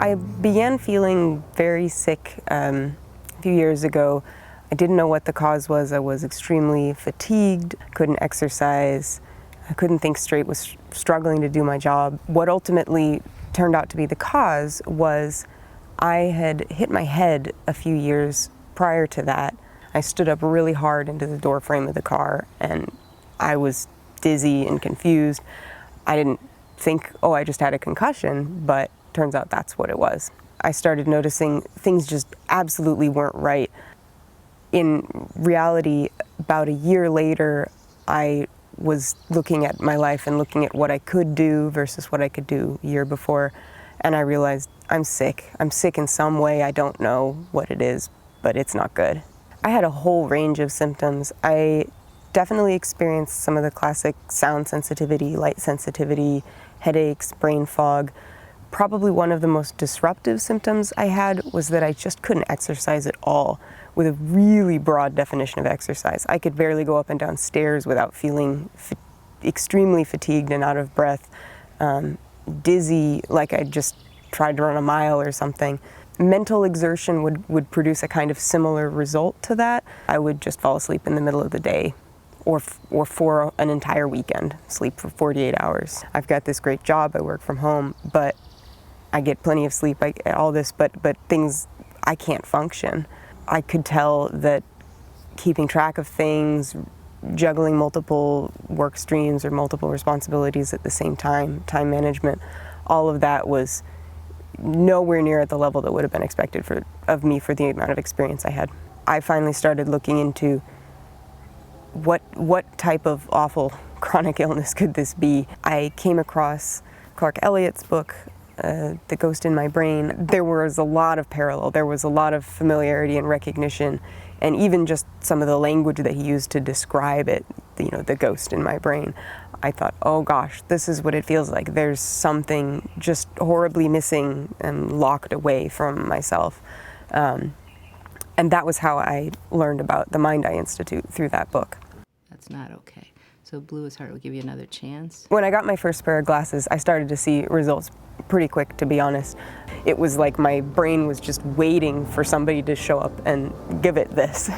I began feeling very sick a few years ago. I didn't know what the cause was. I was extremely fatigued, couldn't exercise, I couldn't think straight, was struggling to do my job. What ultimately turned out to be the cause was I had hit my head a few years prior to that. I stood up really hard into the door frame of the car and I was dizzy and confused. I didn't think, oh, I just had a concussion, but turns out that's what it was. I started noticing things just absolutely weren't right. In reality, about a year later, I was looking at my life and looking at what I could do versus what I could do a year before, and I realized I'm sick. I'm sick in some way. I don't know what it is, but it's not good. I had a whole range of symptoms. I definitely experienced some of the classic sound sensitivity, light sensitivity, headaches, brain fog. Probably one of the most disruptive symptoms I had was that I just couldn't exercise at all, with a really broad definition of exercise. I could barely go up and down stairs without feeling extremely fatigued and out of breath, dizzy, like I just tried to run a mile or something. Mental exertion would produce a kind of similar result to that. I would just fall asleep in the middle of the day, or for an entire weekend, sleep for 48 hours. I've got this great job, I work from home, but I get plenty of sleep, all this, but things, I can't function. I could tell that keeping track of things, juggling multiple work streams or multiple responsibilities at the same time, time management, all of that was nowhere near at the level that would have been expected of me for the amount of experience I had. I finally started looking into what type of awful chronic illness could this be. I came across Clark Elliott's book, The Ghost in My Brain. There was a lot of parallel, there was a lot of familiarity and recognition, and even just some of the language that he used to describe it, the ghost in my brain. I thought, oh gosh, this is what it feels like. There's something just horribly missing and locked away from myself. And that was how I learned about the Mind Eye Institute, through that book. That's not okay. So Blue is Heart will give you another chance. When I got my first pair of glasses, I started to see results pretty quick, to be honest. It was like my brain was just waiting for somebody to show up and give it this.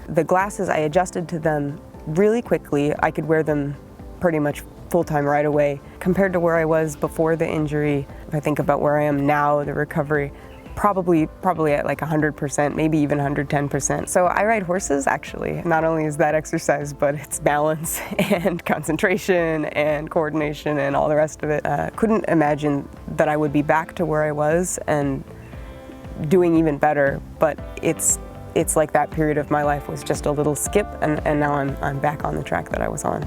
The glasses, I adjusted to them really quickly. I could wear them pretty much full-time right away. Compared to where I was before the injury, if I think about where I am now, the recovery, probably at like 100%, maybe even 110%. So I ride horses, actually. Not only is that exercise, but it's balance and concentration and coordination and all the rest of it. Couldn't imagine that I would be back to where I was and doing even better, but it's like that period of my life was just a little skip, and now I'm back on the track that I was on.